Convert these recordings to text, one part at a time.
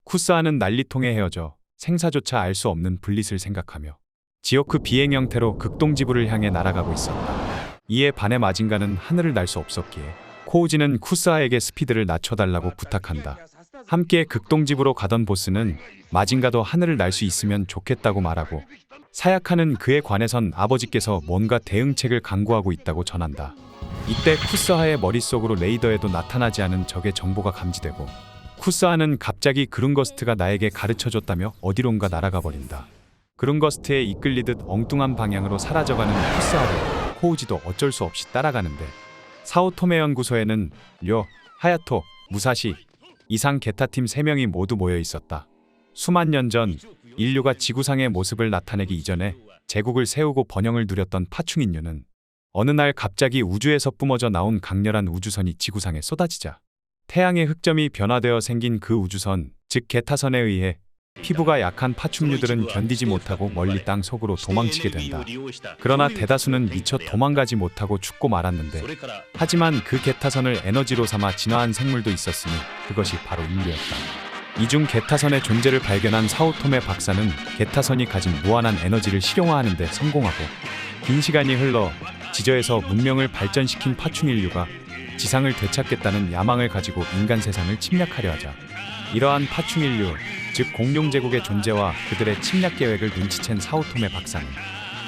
쿠스아는 난리통에 헤어져 생사조차 알 수 없는 블릿을 생각하며 지오크 비행 형태로 극동지부를 향해 날아가고 있었다. 이에 반해 마징가는 하늘을 날 수 없었기에 코우지는 쿠스아에게 스피드를 낮춰달라고 부탁한다. 함께 극동지부로 가던 보스는 마징가도 하늘을 날 수 있으면 좋겠다고 말하고 사야카는 그에 관해선 아버지께서 뭔가 대응책을 강구하고 있다고 전한다. 이때 쿠스아의 머릿속으로 레이더에도 나타나지 않은 적의 정보가 감지되고 쿠스아는 갑자기 그룬거스트가 나에게 가르쳐줬다며 어디론가 날아가 버린다. 그룬거스트에 이끌리듯 엉뚱한 방향으로 사라져가는 쿠스아를 코우지도 어쩔 수 없이 따라가는데 사오토메 연구소에는 료, 하야토, 무사시, 이상 게타팀 3명이 모두 모여 있었다. 수만 년 전 인류가 지구상의 모습을 나타내기 이전에 제국을 세우고 번영을 누렸던 파충인류는 어느 날 갑자기 우주에서 뿜어져 나온 강렬한 우주선이 지구상에 쏟아지자 태양의 흑점이 변화되어 생긴 그 우주선, 즉 게타선에 의해 피부가 약한 파충류들은 견디지 못하고 멀리 땅 속으로 도망치게 된다. 그러나 대다수는 미처 도망가지 못하고 죽고 말았는데 하지만 그 게타선을 에너지로 삼아 진화한 생물도 있었으니 그것이 바로 인류였다. 이중 게타선의 존재를 발견한 사오토메 박사는 게타선이 가진 무한한 에너지를 실용화하는 데 성공하고 긴 시간이 흘러 지저에서 문명을 발전시킨 파충인류가 지상을 되찾겠다는 야망을 가지고 인간 세상을 침략하려 하자 이러한 파충인류, 즉 공룡제국의 존재와 그들의 침략 계획을 눈치챈 사오토메 박사는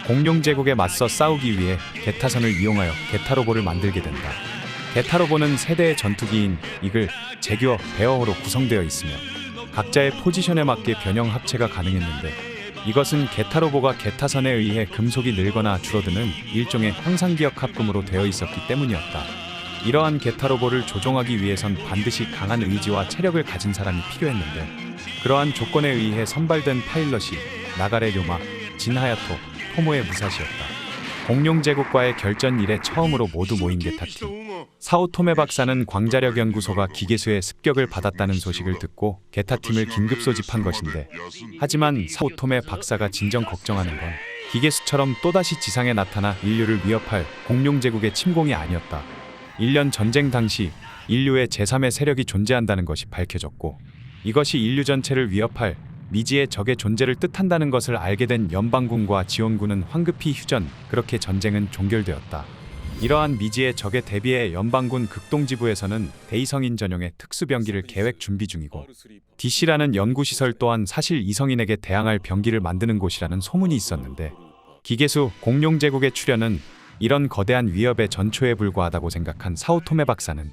공룡제국에 맞서 싸우기 위해 게타선을 이용하여 게타로보를 만들게 된다. 게타로보는 세대의 전투기인 이글, 제규어, 베어호로 구성되어 있으며 각자의 포지션에 맞게 변형 합체가 가능했는데 이것은 게타로보가 게타선에 의해 금속이 늘거나 줄어드는 일종의 향상기억 합금으로 되어 있었기 때문이었다. 이러한 게타로보를 조종하기 위해선 반드시 강한 의지와 체력을 가진 사람이 필요했는데 그러한 조건에 의해 선발된 파일럿이 나가레 료마, 진하야토, 토모의 무사시였다. 공룡제국과의 결전 이래 처음으로 모두 모인 게타팀. 사오토메 박사는 광자력 연구소가 기계수의 습격을 받았다는 소식을 듣고 게타팀을 긴급 소집한 것인데 하지만 사오토메 박사가 진정 걱정하는 건 기계수처럼 또다시 지상에 나타나 인류를 위협할 공룡제국의 침공이 아니었다. 1년 전쟁 당시 인류의 제3의 세력이 존재한다는 것이 밝혀졌고 이것이 인류 전체를 위협할 미지의 적의 존재를 뜻한다는 것을 알게 된 연방군과 지원군은 황급히 휴전, 그렇게 전쟁은 종결되었다. 이러한 미지의 적에 대비해 연방군 극동지부에서는 대이성인 전용의 특수병기를 계획 준비 중이고 DC라는 연구시설 또한 사실 이성인에게 대항할 병기를 만드는 곳이라는 소문이 있었는데 기계수 공룡제국의 출현은 이런 거대한 위협의 전초에 불과하다고 생각한 사오토메 박사는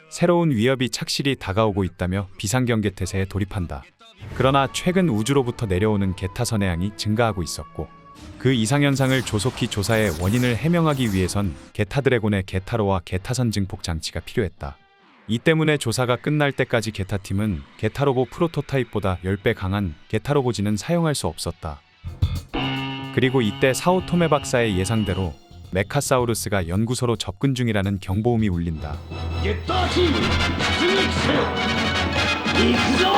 새로운 위협이 착실히 다가오고 있다며 비상경계태세에 돌입한다. 그러나 최근 우주로부터 내려오는 게타선의 양이 증가하고 있었고 그 이상현상을 조속히 조사해 원인을 해명하기 위해선 게타드래곤의 게타로와 게타선 증폭 장치가 필요했다. 이 때문에 조사가 끝날 때까지 게타팀은 게타로보 프로토타입보다 10배 강한 게타로보진은 사용할 수 없었다. 그리고 이때 사오토메 박사의 예상대로 메카사우루스가 연구소로 접근 중이라는 경보음이 울린다. 게타팀 승리세요. 이쿠조!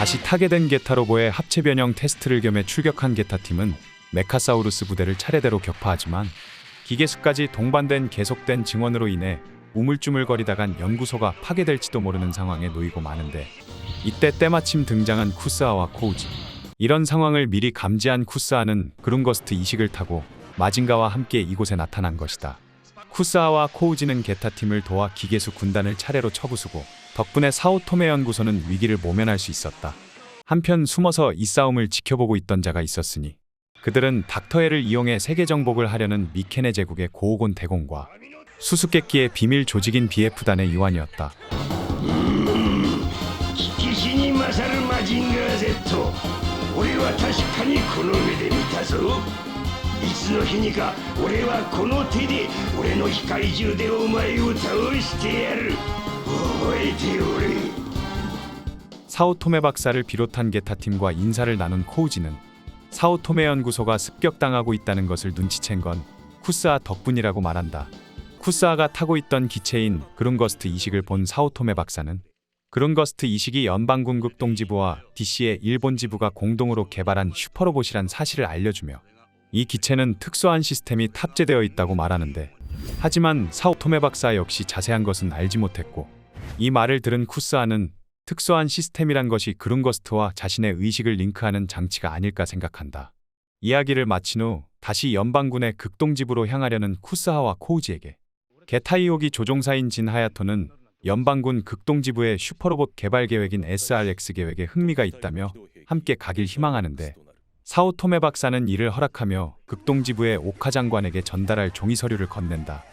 다시 타게 된 게타로보의 합체 변형 테스트를 겸해 출격한 게타팀은 메카사우루스 부대를 차례대로 격파하지만 기계수까지 동반된 계속된 증원으로 인해 우물쭈물거리다간 연구소가 파괴될지도 모르는 상황에 놓이고 마는데 이때 때마침 등장한 쿠스아와 코우지. 이런 상황을 미리 감지한 쿠스아는 그룬거스트 이식을 타고 마징가와 함께 이곳에 나타난 것이다. 쿠스아와 코우지는 게타팀을 도와 기계수 군단을 차례로 쳐부수고 덕분에 사오토메 연구소는 위기를 모면할 수 있었다. 한편 숨어서 이 싸움을 지켜보고 있던 자가 있었으니 그들은 닥터헬을 이용해 세계 정복을 하려는 미케네 제국의 고오곤 대공과 수수께끼의 비밀 조직인 BF단의 유한이었다. 火に勝るマジンガー Z、 俺は確かにこの目で見たぞ。いつの日にか俺はこの手で俺の機械銃でお前を倒してやる。覚えておれ。 사오토메 박사를 비롯한 게타팀과 인사를 나눈 코우지는 사오토메 연구소가 습격당하고 있다는 것을 눈치챈 건 쿠스아 덕분이라고 말한다. 쿠스아가 타고 있던 기체인 그룬거스트 2식을 본 사오토메 박사는 그룬거스트 2식이 연방군 극동지부와 DC의 일본 지부가 공동으로 개발한 슈퍼로봇이란 사실을 알려주며 이 기체는 특수한 시스템이 탑재되어 있다고 말하는데, 하지만 사오토메 박사 역시 자세한 것은 알지 못했고, 이 말을 들은 쿠스아는 특수한 시스템이란 것이 그룬거스트와 자신의 의식을 링크하는 장치가 아닐까 생각한다. 이야기를 마친 후 다시 연방군의 극동지부로 향하려는 쿠스아와 코우지에게 게타이오기 조종사인 진 하야토는 연방군 극동지부의 슈퍼로봇 개발 계획인 SRX 계획에 흥미가 있다며 함께 가길 희망하는데, 사오토메 박사는 이를 허락하며 극동지부의 오카 장관에게 전달할 종이 서류를 건넨다.